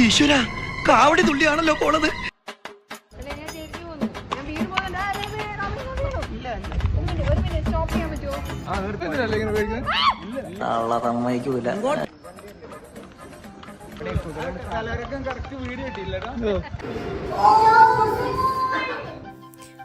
ഈശ്വര, കാവടി തുള്ളിയാണല്ലോ പോണത്.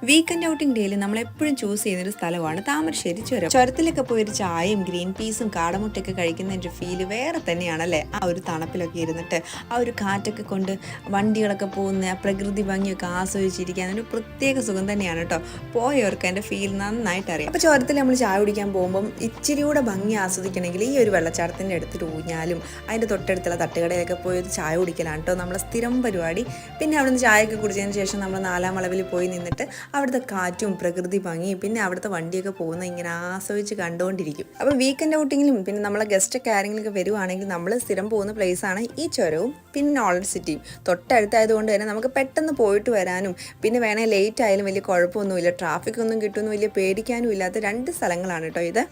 Weekend outing ഡേയിൽ നമ്മൾ എപ്പോഴും ചൂസ് ചെയ്യുന്നൊരു സ്ഥലമാണ് താമരശ്ശേരി ചുരം. ചുരത്തിലൊക്കെ പോയി ഒരു ചായയും ഗ്രീൻ പീസും കാടമുട്ടയൊക്കെ കഴിക്കുന്നതിൻ്റെ ഫീല് വേറെ തന്നെയാണല്ലേ. ആ ഒരു തണുപ്പിലൊക്കെ ഇരുന്നിട്ട് ആ ഒരു കാറ്റൊക്കെ കൊണ്ട് വണ്ടികളൊക്കെ പോകുന്ന ആ പ്രകൃതി ഭംഗിയൊക്കെ ആസ്വദിച്ചിരിക്കാൻ ഒരു പ്രത്യേക സുഖം തന്നെയാണ് കേട്ടോ. പോയവർക്ക് അതിൻ്റെ ഫീൽ നന്നായിട്ട് അറിയാം. അപ്പോൾ ചുരത്തിൽ നമ്മൾ ചായ കുടിക്കാൻ പോകുമ്പം ഇച്ചിരി കൂടെ ഭംഗി ആസ്വദിക്കണമെങ്കിൽ ഈ ഒരു വെള്ളച്ചാട്ടത്തിൻ്റെ അടുത്ത് ഊഞ്ഞാലും അതിൻ്റെ തൊട്ടടുത്തുള്ള തട്ടുകടയിലൊക്കെ പോയി ഒരു ചായ കുടിക്കലാണ് കേട്ടോ നമ്മളെ സ്ഥിരം പരിപാടി. പിന്നെ അവിടെ നിന്ന് ചായയൊക്കെ കുടിച്ചതിന് ശേഷം നമ്മൾ 4-ാം വളവിൽ പോയി നിന്നിട്ട് അവിടുത്തെ കാറ്റും പ്രകൃതി ഭംഗിയും പിന്നെ അവിടുത്തെ വണ്ടിയൊക്കെ പോകുന്ന ഇങ്ങനെ ആസ്വദിച്ച് കണ്ടുകൊണ്ടിരിക്കും. അപ്പോൾ വീക്കെൻഡ് ഔട്ടിങ്ങിലും പിന്നെ നമ്മളെ ഗസ്റ്റൊക്കെ ആരെങ്കിലുമൊക്കെ വരുവാണെങ്കിൽ നമ്മൾ സ്ഥിരം പോകുന്ന പ്ലേസാണ് ഈ ചുരവും പിന്നെ നോളജ് സിറ്റിയും. തൊട്ടടുത്തായതുകൊണ്ട് തന്നെ നമുക്ക് പെട്ടെന്ന് പോയിട്ട് വരാനും പിന്നെ വേണേൽ ലേറ്റ് ആയാലും വലിയ കുഴപ്പമൊന്നുമില്ല, ട്രാഫിക് ഒന്നും കിട്ടുമെന്ന് വലിയ പേടിക്കാനും ഇല്ലാത്ത 2 സ്ഥലങ്ങളാണ് കേട്ടോ ഇത്.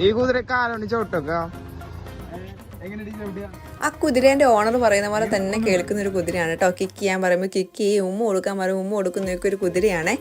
ഈ കുതിരക്കാലുണ്ട് ചോട്ടൊക്കെ. ആ കുതിരേൻ്റെ ഓണർ പറയുന്ന പോലെ തന്നെ കേൾക്കുന്ന ഒരു കുതിരയാണ് കേട്ടോ. കിക്ക് ചെയ്യാൻ പറയുമ്പോൾ കിക്ക് ചെയ്യും, ഉമ്മ കൊടുക്കാൻ പറയുമ്പോൾ ഉമ്മ കൊടുക്കുന്നതൊക്കെ ഒരു കുതിരയാണ്.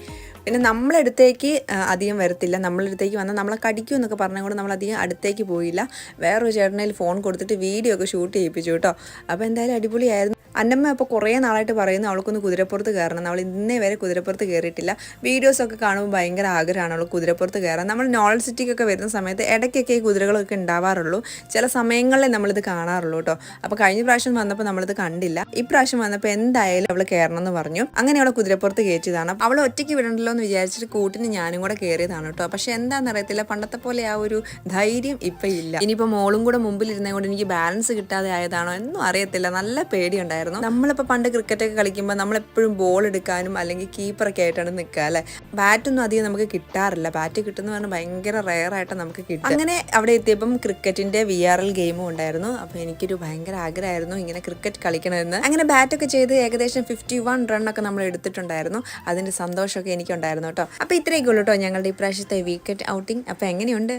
പിന്നെ നമ്മളടുത്തേക്ക് അധികം വരത്തില്ല. നമ്മളടുത്തേക്ക് വന്നാൽ നമ്മളെ കടിക്കും എന്നൊക്കെ പറഞ്ഞുകൊണ്ട് നമ്മളധികം അടുത്തേക്ക് പോയില്ല. വേറൊരു ചേട്ടനയിൽ ഫോൺ കൊടുത്തിട്ട് വീഡിയോ ഒക്കെ ഷൂട്ട് ചെയ്യിപ്പിച്ചു കേട്ടോ. അപ്പോൾ എന്തായാലും അടിപൊളിയായിരുന്നു. അന്നമ്മ അപ്പോൾ കുറേ നാളായിട്ട് പറയുന്നു അവൾക്കൊന്ന് കുതിരപ്പുറത്ത് കയറണം. അവൾ ഇന്നേ വരെ കുതിരപ്പുറത്ത് കയറിയിട്ടില്ല. വീഡിയോസൊക്കെ കാണുമ്പോൾ ഭയങ്കര ആഗ്രഹമാണ് അവൾ കുതിരപ്പുറത്ത് കയറാൻ. നമ്മൾ നോളജ് സിറ്റിക്കൊക്കെ വരുന്ന സമയത്ത് ഇടയ്ക്കൊക്കെ ഈ കുതിരകളൊക്കെ ഉണ്ടാവാറുള്ളൂ. ചില സമയങ്ങളിൽ നമ്മളിത് കാണാറുള്ളൂ കേട്ടോ. അപ്പോൾ കഴിഞ്ഞ പ്രാവശ്യം വന്നപ്പോൾ നമ്മളിത് കണ്ടില്ല. ഇപ്രാവശ്യം വന്നപ്പോൾ എന്തായാലും അവൾ കയറണം എന്ന് പറഞ്ഞു. അങ്ങനെ അവളെ കുതിരപ്പുറത്ത് കയറ്റിയതാണ്. അവൾ ഒറ്റയ്ക്ക് വിടണ്ടല്ലോ എന്ന് വിചാരിച്ചിട്ട് കൂട്ടിന് ഞാനും കൂടെ കയറിയതാണ് കേട്ടോ. പക്ഷെ എന്താണെന്നറിയത്തില്ല, പണ്ടത്തെ പോലെ ആ ഒരു ധൈര്യം ഇപ്പം ഇല്ല. ഇനിയിപ്പോൾ മോളും കൂടെ മുമ്പിലിരുന്നത് കൊണ്ട് എനിക്ക് ബാലൻസ് കിട്ടാതെ ആയതാണോ എന്നും അറിയത്തില്ല. നല്ല പേടിയുണ്ടായിരുന്നു. നമ്മളിപ്പോൾ പണ്ട് ക്രിക്കറ്റൊക്കെ കളിക്കുമ്പോൾ നമ്മളെപ്പോഴും ബോൾ എടുക്കാനും അല്ലെങ്കിൽ കീപ്പറൊക്കെ ആയിട്ടാണ് നിൽക്കുക അല്ലേ. ബാറ്റൊന്നും അധികം നമുക്ക് കിട്ടാറില്ല. ബാറ്റ് കിട്ടുന്ന പറഞ്ഞാൽ ഭയങ്കര റെയറായിട്ട് നമുക്ക് കിട്ടും. അങ്ങനെ അവിടെ എത്തിയപ്പം ക്രിക്കറ്റിൻ്റെ VRL ഗെയിമും ഉണ്ടായിരുന്നു. അപ്പോൾ എനിക്കൊരു ഭയങ്കര ആഗ്രഹമായിരുന്നു ഇങ്ങനെ ക്രിക്കറ്റ് കളിക്കണമെന്ന്. അങ്ങനെ ബാറ്റൊക്കെ ചെയ്ത് ഏകദേശം 51 റണ്ണൊക്കെ നമ്മൾ എടുത്തിട്ടുണ്ടായിരുന്നു. അതിൻ്റെ സന്തോഷമൊക്കെ എനിക്കുണ്ടായിരുന്നു കേട്ടോ. അപ്പോൾ ഇത്രയൊക്കെ ഉള്ളൂ കേട്ടോ ഞങ്ങളുടെ ഇപ്രാവശ്യത്തെ വീക്കെൻഡ് ഔട്ടിംഗ്. അപ്പോൾ എങ്ങനെയുണ്ട്?